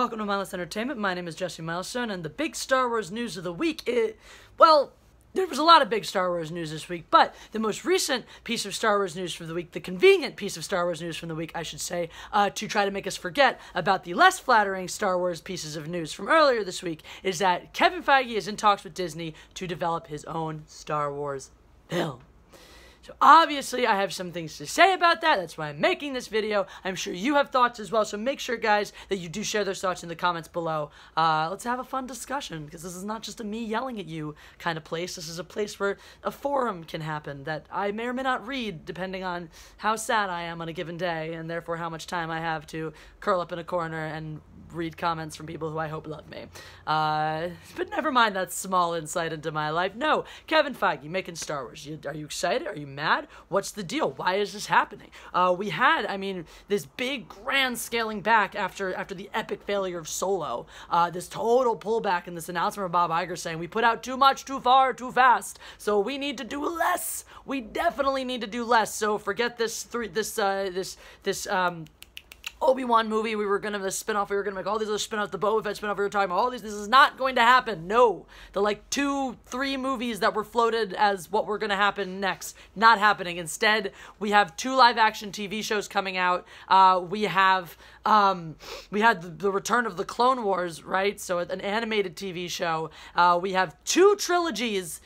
Welcome to Mindless Entertainment. My name is Jesse Milestone, and the big Star Wars news of the week is, well, there was a lot of big Star Wars news this week, but the most recent piece of Star Wars news for the week, the convenient piece of Star Wars news from the week, I should say, to try to make us forget about the less flattering Star Wars pieces of news from earlier this week, is that Kevin Feige is in talks with Disney to develop his own Star Wars film. So obviously I have some things to say about that. That's why I'm making this video. I'm sure you have thoughts as well. So make sure, guys, that you do share those thoughts in the comments below. Let's have a fun discussion, because this is not just a me yelling at you kind of place. This is a place where a forum can happen that I may or may not read, depending on how sad I am on a given day, and therefore how much time I have to curl up in a corner and read comments from people who I hope love me. But never mind that small insight into my life. No, Kevin Feige making Star Wars. Are you excited? Are you mad? What's the deal? Why is this happening? We had, this big grand scaling back after the epic failure of Solo. This total pullback in this announcement from Bob Iger saying we put out too much, too far, too fast. So we need to do less. We definitely need to do less. So forget this Obi-Wan movie we were going to spin-off, we were going to make all these other spin-offs, the Boba Fett spin-off we were talking about, all these, this is not going to happen, no. The 2-3 movies that were floated as what were going to happen next, not happening. Instead, we have 2 live-action TV shows coming out. We had the return of the Clone Wars, right? So an animated TV show. We have 2 trilogies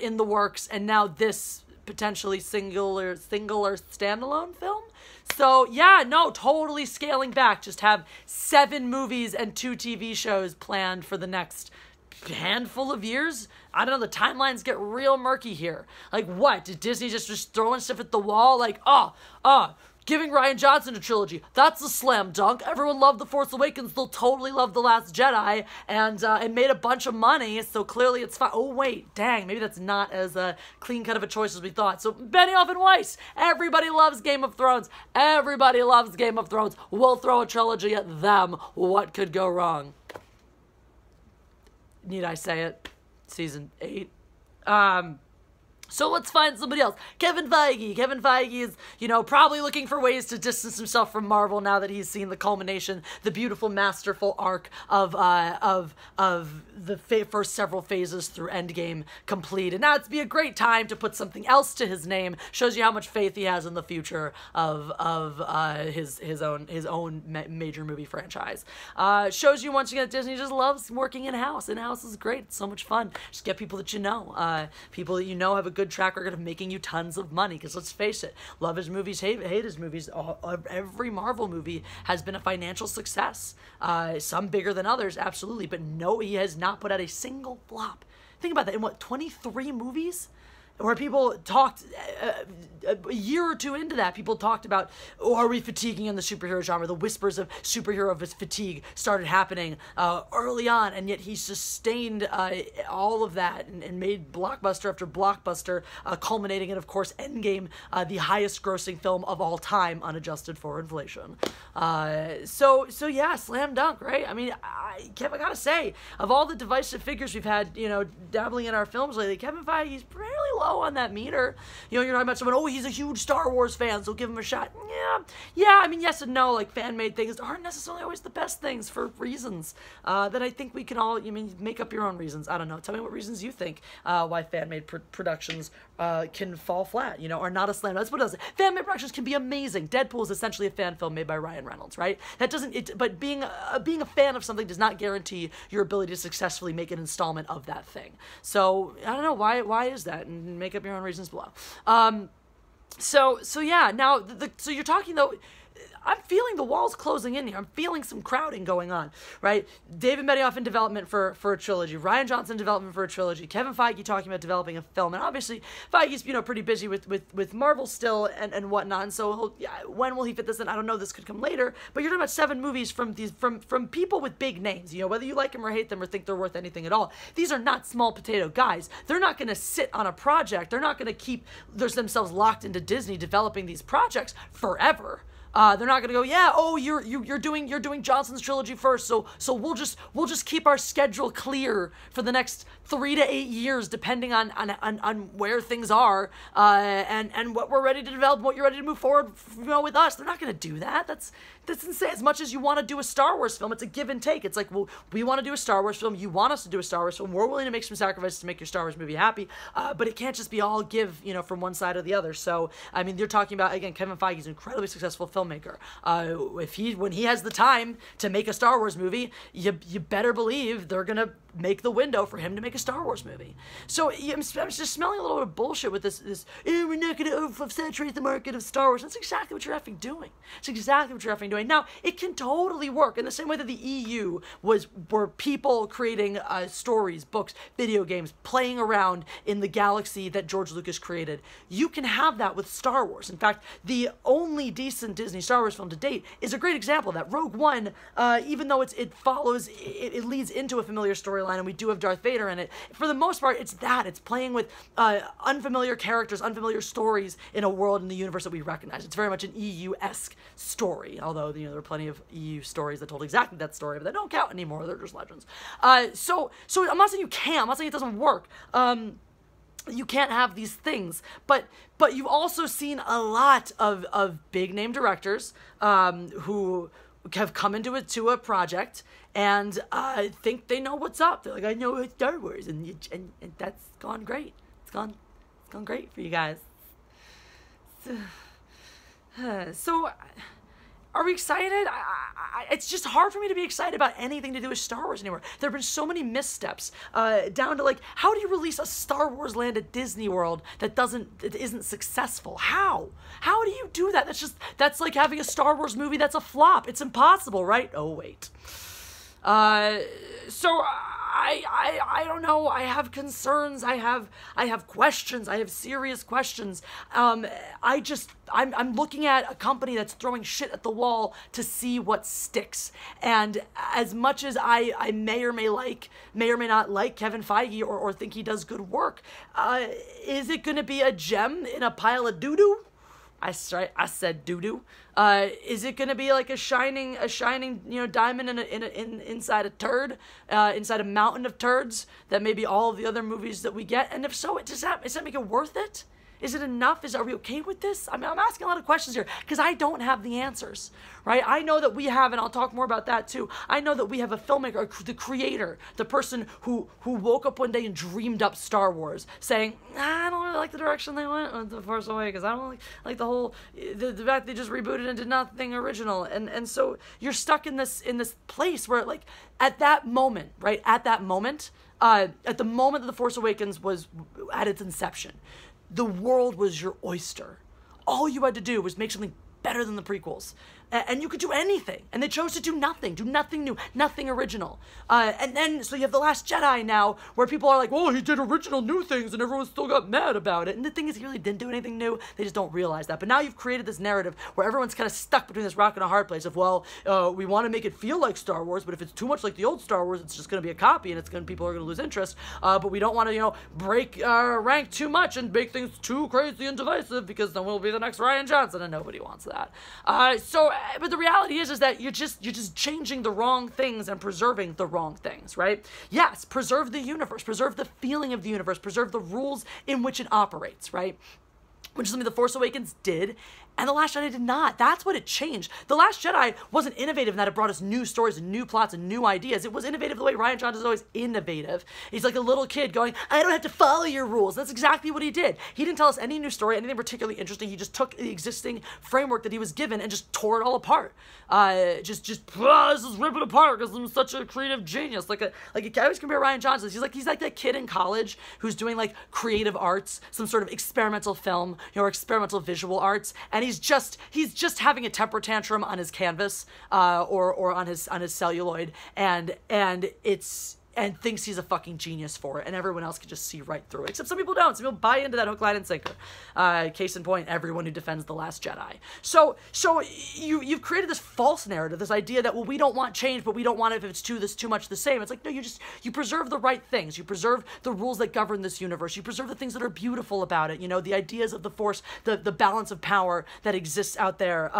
in the works, and now this potentially singular standalone film. So, yeah, no, totally scaling back. Just have 7 movies and 2 TV shows planned for the next handful of years. I don't know, the timelines get real murky here. What? Did Disney just throwing stuff at the wall? Giving Rian Johnson a trilogy. That's a slam dunk. Everyone loved The Force Awakens. They'll totally love The Last Jedi. And it made a bunch of money, so clearly it's fine. Oh, wait. Dang, maybe that's not as clean cut of a choice as we thought. So, Benioff and Weiss. Everybody loves Game of Thrones. Everybody loves Game of Thrones. We'll throw a trilogy at them. What could go wrong? Need I say it? Season 8. So let's find somebody else. Kevin Feige. Kevin Feige is, probably looking for ways to distance himself from Marvel now that he's seen the culmination, the beautiful, masterful arc of the first several phases through Endgame complete. And now it'd be a great time to put something else to his name. Shows you how much faith he has in the future of his own major movie franchise. Shows you once again that Disney just loves working in-house. In-house is great. It's so much fun. Just get people that you know. People that you know have a good track record of making you tons of money, because let's face it, love his movies, hate his movies. Every Marvel movie has been a financial success. Some bigger than others, absolutely, but no, he has not put out a single flop. Think about that. In 23 movies? Where people talked, a year or 2 into that, people talked about, are we fatiguing in the superhero genre? The whispers of superhero fatigue started happening early on, and yet he sustained all of that and made blockbuster after blockbuster, culminating in, of course, Endgame, the highest grossing film of all time, unadjusted for inflation. So yeah, slam dunk, right? I gotta say, of all the divisive figures we've had, dabbling in our films lately, Kevin Feige's really low on that meter. You're talking about someone, he's a huge Star Wars fan, so give him a shot. Yeah, yes and no, fan-made things aren't necessarily always the best things for reasons that I think we can all, make up your own reasons. I don't know. Tell me what reasons you think why fan-made productions can fall flat, are not a slam. That's what it does. Fan-made productions can be amazing. Deadpool is essentially a fan film made by Ryan Reynolds, right? But being a fan of something does not guarantee your ability to successfully make an installment of that thing. So, I don't know, why is that? And make up your own reasons below. So yeah, now, so you're talking, though, I'm feeling the walls closing in here. I'm feeling some crowding going on, right? David Benioff in development for a trilogy. Rian Johnson in development for a trilogy. Kevin Feige talking about developing a film. And obviously, Feige's, pretty busy with Marvel still and whatnot. And so when will he fit this in? I don't know. This could come later. But you're talking about 7 movies from people with big names. Whether you like them or hate them or think they're worth anything at all. These are not small potato guys. They're not going to sit on a project. They're not going to keep themselves locked into Disney developing these projects forever. They're not gonna go, yeah, oh, you're doing Johnson's trilogy first, so we'll just keep our schedule clear for the next 3 to 8 years, depending on where things are, and what we're ready to develop, what you're ready to move forward, with us. They're not gonna do that. That's insane. As much as you want to do a Star Wars film, it's a give and take. It's like, well, we want to do a Star Wars film. You want us to do a Star Wars film. We're willing to make some sacrifices to make your Star Wars movie happy. But it can't just be all give, from one side or the other. So, I mean, you're talking about, again, Kevin Feige's an incredibly successful filmmaker. When he has the time to make a Star Wars movie, you better believe they're going to make the window for him to make a Star Wars movie. So I'm just smelling a little bit of bullshit with this we're not going to oversaturate the market of Star Wars. That's exactly what you're effing doing. It's exactly what you're effing doing. Now, it can totally work in the same way that the EU were people creating stories, books, video games, playing around in the galaxy that George Lucas created. You can have that with Star Wars. In fact, the only decent Disney Star Wars film to date is a great example of that. Rogue One, even though it leads into a familiar storyline, and we do have Darth Vader in it, for the most part, it's playing with unfamiliar characters, unfamiliar stories in a world in the universe that we recognize. It's very much an EU-esque story, although there are plenty of EU stories that told exactly that story, but they don't count anymore. They're just legends. So I'm not saying you can't. I'm not saying it doesn't work. You can't have these things, but you've also seen a lot of big name directors who have come into a project and think they know what's up. They're like, I know it's Star Wars, and that's gone great. It's gone great for you guys. So are we excited? It's just hard for me to be excited about anything to do with Star Wars anymore. There have been so many missteps, down to like, how do you release a Star Wars land at Disney World that isn't successful? How do you do that? That's like having a Star Wars movie that's a flop. It's impossible, right? Oh, wait. So I don't know. I have concerns. I have questions. I have serious questions. I'm looking at a company that's throwing shit at the wall to see what sticks. And as much as I may or may not like Kevin Feige or think he does good work, is it going to be a gem in a pile of doo-doo? I said doo-doo. Is it going to be like a shining diamond inside a turd, inside a mountain of turds that maybe all of the other movies that we get? And if so, does that make it worth it? Is it enough? Are we okay with this? I mean, I'm asking a lot of questions here because I don't have the answers, right? I know that we have, and I'll talk more about that too. I know that we have a filmmaker, the creator, the person who woke up one day and dreamed up Star Wars, saying, I don't really like the direction they went with The Force Awakens. I don't like the whole, the fact they just rebooted and did nothing original. And so you're stuck in this place where, like, at that moment, right? At the moment that The Force Awakens was at its inception, the world was your oyster. All you had to do was make something better than the prequels. And you could do anything. And they chose to do nothing new, nothing original. And then, so you have The Last Jedi now, where people are like, well, he did original new things, and everyone still got mad about it. And the thing is, he really didn't do anything new. They just don't realize that. But now you've created this narrative where everyone's kind of stuck between this rock and a hard place of, well, we want to make it feel like Star Wars, but if it's too much like the old Star Wars, it's just going to be a copy, and people are going to lose interest. But we don't want to, break rank too much and make things too crazy and divisive, because then we'll be the next Rian Johnson, and nobody wants that. But the reality is that you're just changing the wrong things and preserving the wrong things, right? Yes, preserve the universe, preserve the feeling of the universe, preserve the rules in which it operates, right? Which is something The Force Awakens did, and The Last Jedi did not. That's what it changed. The Last Jedi wasn't innovative in that it brought us new stories and new plots and new ideas. It was innovative the way Rian Johnson is always innovative. He's like a little kid going, I don't have to follow your rules. That's exactly what he did. He didn't tell us any new story, anything particularly interesting. He just took the existing framework that he was given and just tore it all apart. Let's just rip it apart because I'm such a creative genius. I always compare Rian Johnson. He's like that kid in college who's doing like creative arts, some sort of experimental film, or experimental visual arts, and he's just having a temper tantrum on his canvas, or on his celluloid, and thinks he's a fucking genius for it, and everyone else can just see right through it. Except some people don't. Some people buy into that hook, line, and sinker. Case in point, everyone who defends The Last Jedi. So you've created this false narrative, this idea that, well, we don't want change, but we don't want it if it's too much the same. It's like, no, you preserve the right things. You preserve the rules that govern this universe. You preserve the things that are beautiful about it. The ideas of the Force, the balance of power that exists out there,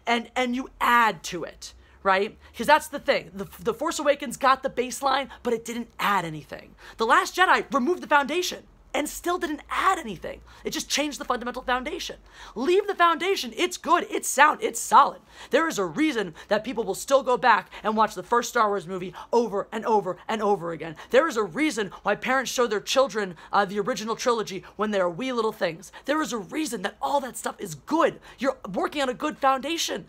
and you add to it. Right? Because that's the thing. The Force Awakens got the baseline, but it didn't add anything. The Last Jedi removed the foundation. and still didn't add anything. It just changed the fundamental foundation. Leave the foundation. It's good. It's sound. It's solid. There is a reason that people will still go back and watch the first Star Wars movie over and over and over again. There is a reason why parents show their children the original trilogy when they are wee little things. There is a reason that all that stuff is good. You're working on a good foundation.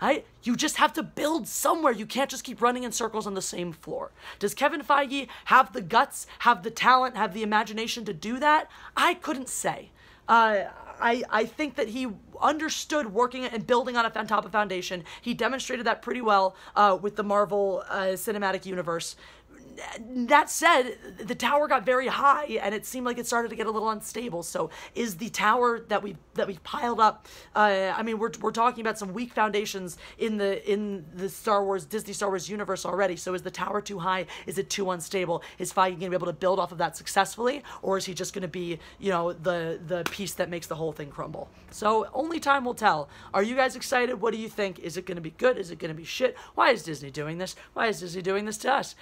Right? You just have to build somewhere. You can't just keep running in circles on the same floor. Does Kevin Feige have the guts, have the talent, have the imagination to do that? I couldn't say. I think that he understood working and building on a top of foundation. He demonstrated that pretty well with the Marvel Cinematic Universe. That said, the tower got very high, and it seemed like it started to get a little unstable. So, is the tower that we piled up? I mean, we're talking about some weak foundations in the Star Wars Disney Star Wars universe already. So, is the tower too high? Is it too unstable? Is Feige going to be able to build off of that successfully, or is he just going to be, you know, the piece that makes the whole thing crumble? So, only time will tell. Are you guys excited? What do you think? Is it going to be good? Is it going to be shit? Why is Disney doing this? Why is Disney doing this to us?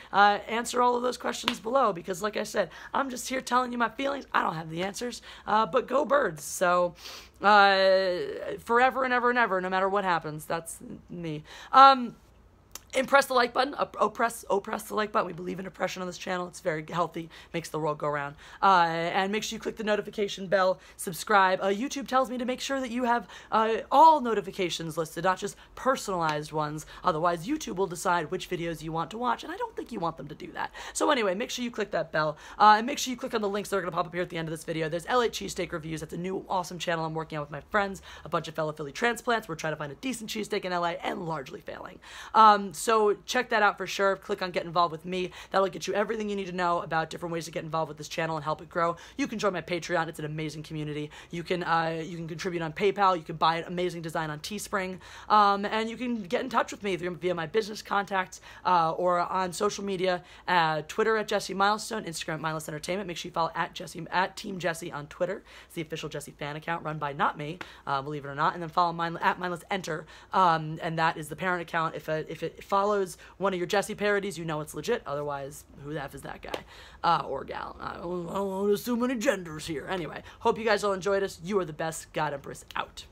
Answer all of those questions below, because like I said, I'm just here telling you my feelings. I don't have the answers, but go Birds. So forever and ever and ever, no matter what happens. That's me. Press the like button. Press the like button. We believe in oppression on this channel. It's very healthy. Makes the world go round. And make sure you click the notification bell. Subscribe. YouTube tells me to make sure that you have all notifications listed, not just personalized ones. Otherwise, YouTube will decide which videos you want to watch, and I don't think you want them to do that. So anyway, make sure you click that bell. And make sure you click on the links that are going to pop up here at the end of this video. There's LA Cheesesteak Reviews. That's a new awesome channel I'm working on with my friends, a bunch of fellow Philly transplants. We're trying to find a decent cheesesteak in LA and largely failing. So check that out for sure. Click on Get Involved with Me. That'll get you everything you need to know about different ways to get involved with this channel and help it grow. You can join my Patreon. It's an amazing community. You can contribute on PayPal. You can buy an amazing design on Teespring. And you can get in touch with me via my business contacts or on social media. Twitter at Jesse Milestone, Instagram at Mindless Entertainment. Make sure you follow at Team Jesse on Twitter. It's the official Jesse fan account run by not me, believe it or not. And then follow at Mindless Enter, and that is the parent account. If it follows one of your Jesse parodies, you know it's legit. Otherwise, who the F is that guy? Or gal. I don't want to assume any genders here. Anyway, hope you guys all enjoyed us. You are the best. God Empress out.